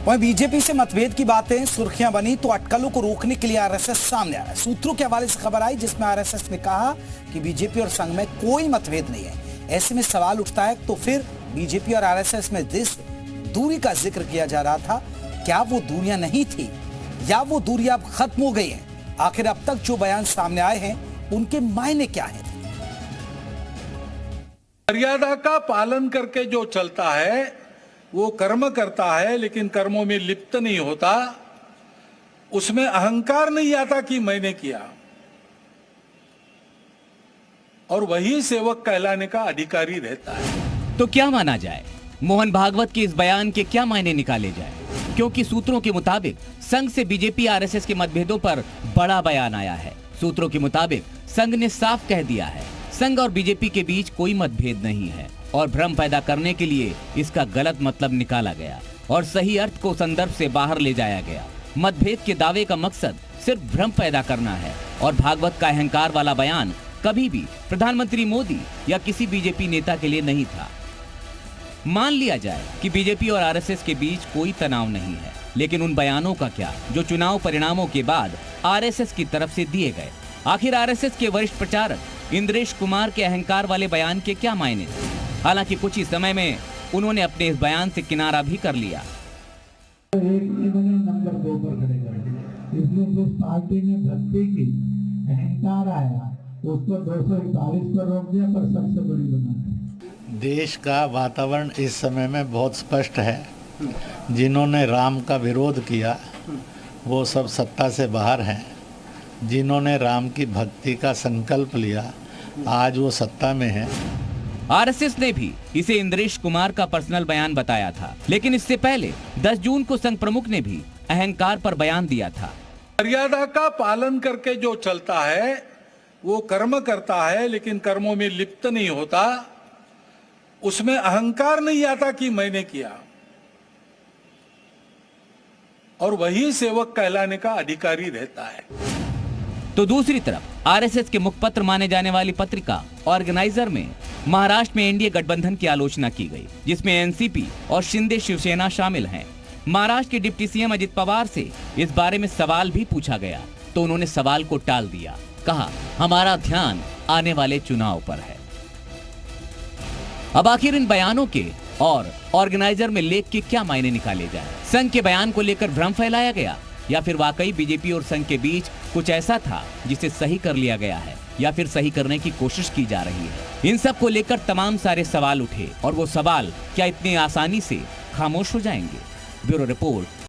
वहीं बीजेपी से मतभेद की बातें सुर्खियां बनी तो अटकलों को रोकने के लिए आरएसएस सामने आया। सूत्रों के हवाले से खबर आई जिसमें आरएसएस ने कहा कि बीजेपी और संघ में कोई मतभेद नहीं है। ऐसे में सवाल उठता है तो फिर बीजेपी और आरएसएस में जिस दूरी का जिक्र किया जा रहा था, क्या वो दूरियां नहीं थी या वो दूरियां अब खत्म हो गई हैं? आखिर अब तक जो बयान सामने आए हैं उनके मायने क्या हैं? मर्यादा का पालन करके जो चलता है वो कर्म करता है, लेकिन कर्मों में लिप्त नहीं होता। उसमें अहंकार नहीं आता कि मैंने किया, और वही सेवक कहलाने का अधिकारी रहता है। तो क्या माना जाए? मोहन भागवत के इस बयान के क्या मायने निकाले जाए? क्योंकि सूत्रों के मुताबिक संघ से बीजेपी आरएसएस के मतभेदों पर बड़ा बयान आया है। सूत्रों के मुताबिक संघ ने साफ कह दिया है, संघ और बीजेपी के बीच कोई मतभेद नहीं है, और भ्रम पैदा करने के लिए इसका गलत मतलब निकाला गया और सही अर्थ को संदर्भ से बाहर ले जाया गया। मतभेद के दावे का मकसद सिर्फ भ्रम पैदा करना है, और भागवत का अहंकार वाला बयान कभी भी प्रधानमंत्री मोदी या किसी बीजेपी नेता के लिए नहीं था। मान लिया जाए कि बीजेपी और आरएसएस के बीच कोई तनाव नहीं है, लेकिन उन बयानों का क्या जो चुनाव परिणामों के बाद आरएसएस की तरफ से दिए गए? आखिर आरएसएस के वरिष्ठ प्रचारक इंद्रेश कुमार के अहंकार वाले बयान के क्या मायने थे? हालांकि कुछ ही समय में उन्होंने अपने इस बयान से किनारा भी कर लिया। नंबर 2 पर खड़े कर दिया। इसलिए जिस पार्टी ने भक्ति की अहंकार आया उसको 241 पर रोक दिया, पर सबसे बड़ी बना दी। देश का वातावरण इस समय में बहुत स्पष्ट है। जिन्होंने राम का विरोध किया वो सब सत्ता से बाहर हैं। जिन्होंने राम की भक्ति का संकल्प लिया आज वो सत्ता में है। आरएसएस ने भी इसे इंद्रेश कुमार का पर्सनल बयान बताया था, लेकिन इससे पहले 10 जून को संघ प्रमुख ने भी अहंकार पर बयान दिया था। मर्यादा का पालन करके जो चलता है वो कर्म करता है, लेकिन कर्मों में लिप्त नहीं होता। उसमें अहंकार नहीं आता कि मैंने किया, और वही सेवक कहलाने का अधिकारी रहता है। तो दूसरी तरफ आरएसएस के मुखपत्र माने जाने वाली पत्रिका ऑर्गेनाइजर में महाराष्ट्र में एनडीए गठबंधन की आलोचना की गई, जिसमें एनसीपी और शिंदे शिवसेना शामिल हैं। महाराष्ट्र के डिप्टी सीएम अजित पवार से इस बारे में सवाल भी पूछा गया, तो उन्होंने सवाल को टाल दिया। कहा, हमारा ध्यान आने वाले चुनाव पर है। अब आखिर इन बयानों के और ऑर्गेनाइजर में लेख के क्या मायने निकाले जाए? संघ के बयान को लेकर भ्रम फैलाया गया, या फिर वाकई बीजेपी और संघ के बीच कुछ ऐसा था जिसे सही कर लिया गया है, या फिर सही करने की कोशिश की जा रही है? इन सब को लेकर तमाम सारे सवाल उठे, और वो सवाल क्या इतनी आसानी से खामोश हो जाएंगे? Bureau report.